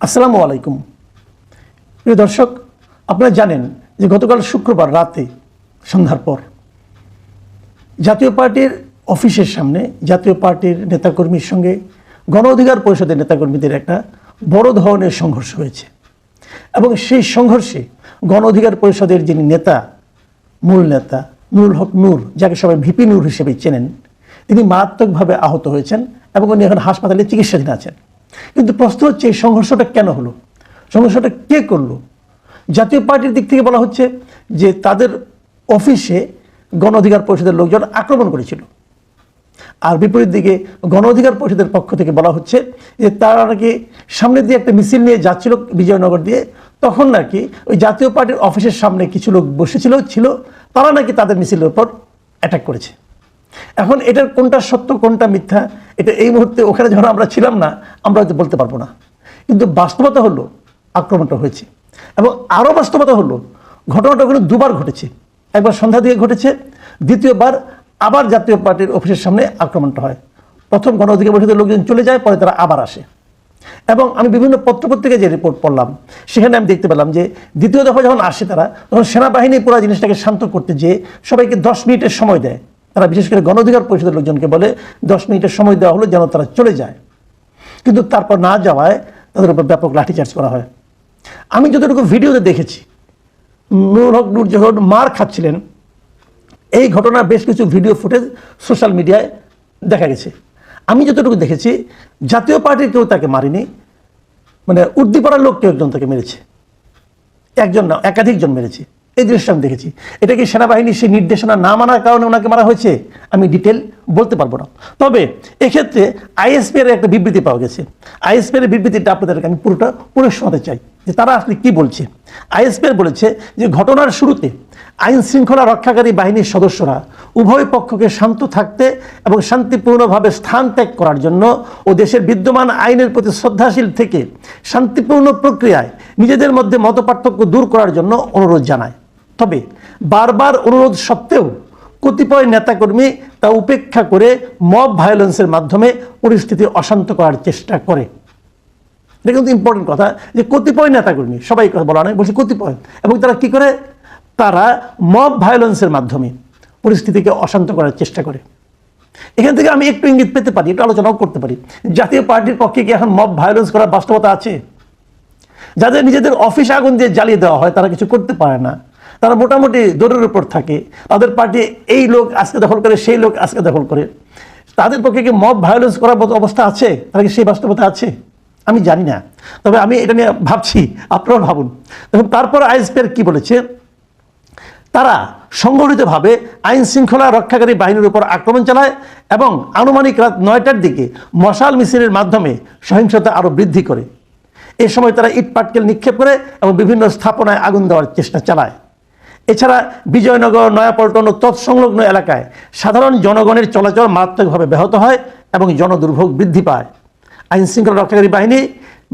আসসালামু আলাইকুম প্রিয় দর্শক, আপনারা জানেন যে গতকাল শুক্রবার রাতে সন্ধ্যার পর জাতীয় পার্টির অফিসের সামনে জাতীয় পার্টির নেতাকর্মীর সঙ্গে গণ অধিকার পরিষদের নেতাকর্মীদের একটা বড় ধরনের সংঘর্ষ হয়েছে এবং সেই সংঘর্ষে গণ অধিকার পরিষদের যিনি নেতা, মূল নেতা নুরুল হক নূর, যাকে সবাই ভিপি নূর হিসেবে চেনেন, তিনি মারাত্মকভাবে আহত হয়েছেন এবং উনি এখন হাসপাতালে চিকিৎসাধীন আছেন। কিন্তু প্রশ্ন হচ্ছে এই সংঘর্ষটা কেন হলো, সংঘর্ষটা কে করলো? জাতীয় পার্টির দিক থেকে বলা হচ্ছে যে তাদের অফিসে গণ অধিকার পরিষদের লোকজন আক্রমণ করেছিল, আর বিপরীত দিকে গণ অধিকার পরিষদের পক্ষ থেকে বলা হচ্ছে যে তারা নাকি সামনে দিয়ে একটা মিছিল নিয়ে যাচ্ছিল বিজয়নগর দিয়ে, তখন নাকি ওই জাতীয় পার্টির অফিসের সামনে কিছু লোক বসেছিল, তারা নাকি তাদের মিছিলের উপর অ্যাটাক করেছে। এখন এটার কোনটা সত্য কোনটা মিথ্যা, এটা এই মুহূর্তে ওখানে যখন আমরা ছিলাম না আমরা হয়তো বলতে পারবো না, কিন্তু বাস্তবতা হলো আক্রমণটা হয়েছে। এবং আরও বাস্তবতা হলো ঘটনাটা ওখানে দুবার ঘটেছে, একবার সন্ধ্যা দিকে ঘটেছে, দ্বিতীয়বার আবার জাতীয় পার্টির অফিসের সামনে আক্রমণটা হয়। প্রথম গণ অধিকার পরিষদের লোকজন চলে যায়, পরে তারা আবার আসে। এবং আমি বিভিন্ন পত্রপত্রিকায় যে রিপোর্ট পড়লাম সেখানে আমি দেখতে পেলাম যে দ্বিতীয় দফা যখন আসে তারা, তখন সেনাবাহিনী পুরো জিনিসটাকে শান্ত করতে যেয়ে সবাইকে 10 মিনিটের সময় দেয়। তারা বিশেষ করে গণ অধিকার পরিষদের লোকজনকে বলে 10 মিনিটের সময় দেওয়া হলো যেন তারা চলে যায়, কিন্তু তারপর না যাওয়ায় তাদের উপর ব্যাপক লাঠিচার্জ করা হয়। আমি যতটুকু ভিডিওতে দেখেছি, নুরুল হক নূর যখন মার খাচ্ছিলেন, এই ঘটনার বেশ কিছু ভিডিও ফুটেজ সোশ্যাল মিডিয়ায় দেখা গেছে। আমি যতটুকু দেখেছি জাতীয় পার্টির কেউ তাকে মারেনি, মানে উর্দিপাড়ার লোক কেউ একজন তাকে মেরেছে, একজন না একাধিকজন মেরেছে। এই দৃশ্য আমি দেখেছি। এটা কি সেনাবাহিনীর সেই নির্দেশনা না মানার কারণে ওনাকে মারা হয়েছে আমি ডিটেল বলতে পারবো না। তবে এক্ষেত্রে আইএসপি এর একটা বিবৃতি পাওয়া গেছে। আইএসপি এর বিবৃতিটা আপনাদেরকে আমি পুরো শোনাতে চাই যে তারা আসলে কি বলছে। আইএসপি বলেছে যে ঘটনার শুরুতে আইন শৃঙ্খলা রক্ষাকারী বাহিনীর সদস্যরা উভয় পক্ষকে শান্ত থাকতে এবং শান্তিপূর্ণভাবে স্থান ত্যাগ করার জন্য ও দেশের বিদ্যমান আইনের প্রতি শ্রদ্ধাশীল থেকে শান্তিপূর্ণ প্রক্রিয়ায় নিজেদের মধ্যে মতপার্থক্য দূর করার জন্য অনুরোধ জানায়। তবে বারবার অনুরোধ সত্ত্বেও কতিপয় নেতাকর্মী তা উপেক্ষা করে মব ভায়োলেন্সের মাধ্যমে পরিস্থিতি অশান্ত করার চেষ্টা করে। এটা কিন্তু ইম্পর্টেন্ট কথা যে কতিপয় নেতাকর্মী, সবাই কথা বলা নয়, বলছি কতিপয়, এবং তারা কি করে, তারা মব ভায়োলেন্সের মাধ্যমে পরিস্থিতিকে অশান্ত করার চেষ্টা করে। এখান থেকে আমি একটু ইঙ্গিত পেতে পারি, একটু আলোচনাও করতে পারি। জাতীয় পার্টির পক্ষে কি এখন মব ভায়োলেন্স করার বাস্তবতা আছে? যাদের নিজেদের অফিস আগুন দিয়ে জ্বালিয়ে দেওয়া হয় তারা কিছু করতে পারে না, তারা মোটামুটি দৌড়ের উপর থাকে, তাদের পার্টি এই লোক আজকে দখল করে সেই লোক আজকে দখল করে, তাদের পক্ষে কি মব ভায়োলেন্স করার মতো অবস্থা আছে? তারা কি সেই বাস্তবতা আছে? আমি জানি না, তবে আমি এটা নিয়ে ভাবছি, আপনারাও ভাবুন। দেখুন তারপর আইএসপি কি বলেছে, তারা সংগঠিতভাবে আইন শৃঙ্খলা রক্ষাকারী বাহিনীর উপর আক্রমণ চালায় এবং আনুমানিক রাত 9টার দিকে মশাল মিছিলের মাধ্যমে সহিংসতা আরও বৃদ্ধি করে। এ সময় তারা ইট পাটকেল নিক্ষেপ করে এবং বিভিন্ন স্থাপনায় আগুন দেওয়ার চেষ্টা চালায়। এছাড়া বিজয়নগর, নয়াপল্টন ও তৎসংলগ্ন এলাকায় সাধারণ জনগণের চলাচল মারাত্মকভাবে ব্যাহত হয় এবং জনদুর্ভোগ বৃদ্ধি পায়। আইন শৃঙ্খলা রক্ষাকারী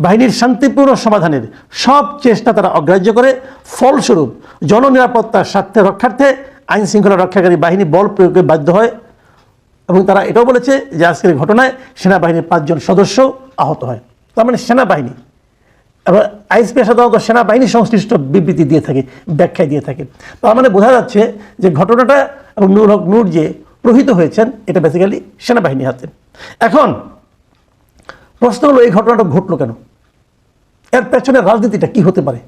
বাহিনীর শান্তিপূর্ণ সমাধানের সব চেষ্টা তারা অগ্রাহ্য করে। ফলস্বরূপ জননিরাপত্তার স্বার্থে রক্ষার্থে আইন শৃঙ্খলা রক্ষাকারী বাহিনী বল প্রয়োগে বাধ্য হয় এবং তারা এটাও বলেছে যে আজকের ঘটনায় সেনাবাহিনীর 5 জন সদস্য আহত হয়। তার মানে সেনাবাহিনী, এবার আইএসপি সাধারণত সেনাবাহিনী সংশ্লিষ্ট বিবৃতি দিয়ে থাকে, ব্যাখ্যায় দিয়ে থাকে। তার মানে বোঝা যাচ্ছে যে ঘটনাটা এবং নুরুল হক নূর যে প্রহিত হয়েছেন এটা বেসিক্যালি সেনাবাহিনীর হাতে। এখন প্রশ্ন হলো এই ঘটনাটা ঘটলো কেন, এর পেছনে রাজনীতিটা কি হতে পারে?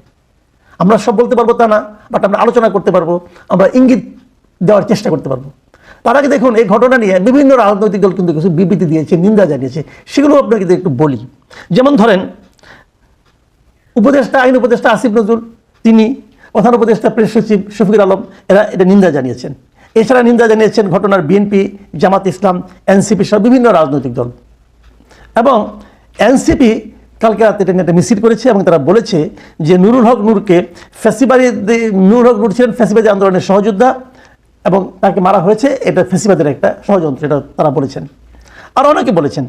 আমরা সব বলতে পারবো তা না, বাট আমরা আলোচনা করতে পারবো, আমরা ইঙ্গিত দেওয়ার চেষ্টা করতে পারবো। তার আগে দেখুন এই ঘটনা নিয়ে বিভিন্ন রাজনৈতিক দল কিন্তু কিছু বিবৃতি দিয়েছে, নিন্দা জানিয়েছে, সেগুলো আপনাকে একটু বলি। যেমন ধরেন আইন উপদেষ্টা আসিফ নজরুল, তিনি প্রধান উপদেষ্টা প্রেস সচিব শফিকুল আলম, এরা এটা নিন্দা জানিয়েছেন। এছাড়া নিন্দা জানিয়েছেন ঘটনার বিএনপি, জামাত ইসলাম, এনসিপি সহ বিভিন্ন রাজনৈতিক দল। এবং এনসিপি কালকে রাতে এটা নিয়ে একটা মিছিল করেছে এবং তারা বলেছে যে নুরুল হক নূর ছিলেন ফ্যাসিবাদী আন্দোলনের সহযোদ্ধা এবং তাকে মারা হয়েছে এটা ফ্যাসিবাদের একটা ষড়যন্ত্র, এটা তারা বলেছেন। আর অনেকে বলেছেন।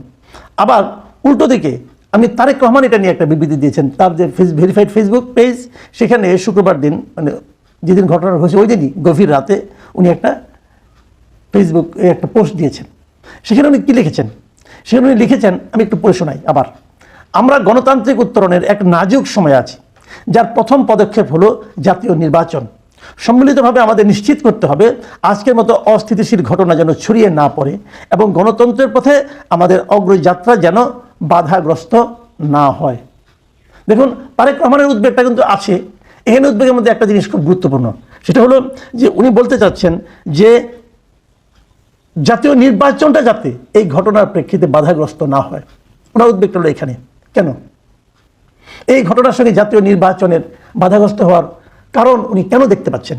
আবার উল্টো দিকে আমি তারেক রহমান এটা নিয়ে একটা বিবৃতি দিয়েছেন, তার যে ভেরিফাইড ফেসবুক পেজ, সেখানে শুক্রবার দিন, মানে যেদিন ঘটনা হয়েছে ওই দিনই গভীর রাতে উনি একটা ফেসবুক একটা পোস্ট দিয়েছেন। সেখানে উনি কী লিখেছেন, সেখানে উনি লিখেছেন, আমি একটু পড়ে শোনাই আবার। আমরা গণতান্ত্রিক উত্তরণের এক নাজুক সময় আছি, যার প্রথম পদক্ষেপ হলো জাতীয় নির্বাচন। সম্মিলিতভাবে আমাদের নিশ্চিত করতে হবে আজকের মতো অস্থিতিশীল ঘটনা যেন ছড়িয়ে না পড়ে এবং গণতন্ত্রের পথে আমাদের অগ্রযাত্রা যেন বাধাগ্রস্ত না হয়। দেখুন, তারেক রহমানের উদ্বেগটা কিন্তু আছে। এখানে উদ্বেগের মধ্যে একটা জিনিস খুব গুরুত্বপূর্ণ, সেটা হলো যে উনি বলতে চাচ্ছেন যে জাতীয় নির্বাচনটা যাতে এই ঘটনার প্রেক্ষিতে বাধাগ্রস্ত না হয়। ওনার উদ্বেগটা হলো এখানে। কেন এই ঘটনার সঙ্গে জাতীয় নির্বাচনের বাধাগ্রস্ত হওয়ার কারণ উনি কেন দেখতে পাচ্ছেন?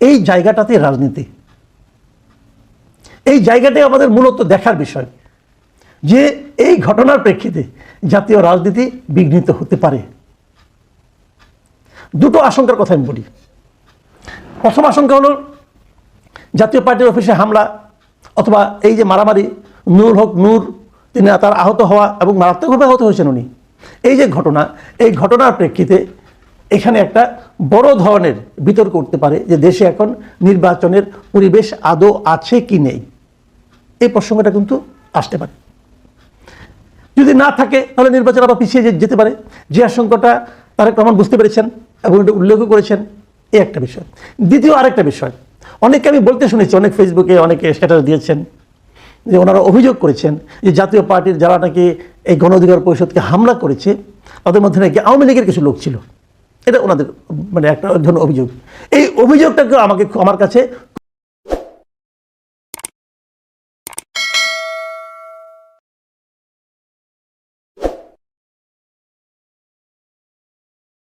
এই জায়গাটাতে রাজনীতি, এই জায়গাটাই আমাদের মূলত দেখার বিষয়, যে এই ঘটনার প্রেক্ষিতে জাতীয় রাজনীতি বিঘ্নিত হতে পারে। দুটো আশঙ্কার কথা আমি বলি। প্রথম আশঙ্কা হলো জাতীয় পার্টির অফিসে হামলা অথবা এই যে মারামারি, নূর হক নূর তিনি তার আহত হওয়া এবং মারাত্মকভাবে আহত হয়েছেন উনি, এই যে ঘটনা, এই ঘটনার প্রেক্ষিতে এখানে একটা বড় ধরনের বিতর্ক উঠতে পারে যে দেশে এখন নির্বাচনের পরিবেশ আদৌ আছে কি নেই। এই প্রসঙ্গটা কিন্তু আসতে পারে। যদি না থাকে তাহলে নির্বাচন আবার পিছিয়ে যেতে পারে, যে আশঙ্কাটা তারেক রহমান বুঝতে পেরেছেন এবং এটা উল্লেখও করেছেন। এই একটা বিষয়। দ্বিতীয় আরেকটা বিষয়, অনেকে আমি বলতে শুনেছি, অনেক ফেসবুকে অনেকে স্ট্যাটাস দিয়েছেন যে ওনারা অভিযোগ করেছেন যে জাতীয় পার্টির যারা নাকি এই গণ অধিকার পরিষদকে হামলা করেছে তাদের মধ্যে নাকি আওয়ামী লীগের কিছু লোক ছিল। এটা ওনাদের মানে একটা ধরনের অভিযোগ। এই অভিযোগটাকে আমার কাছে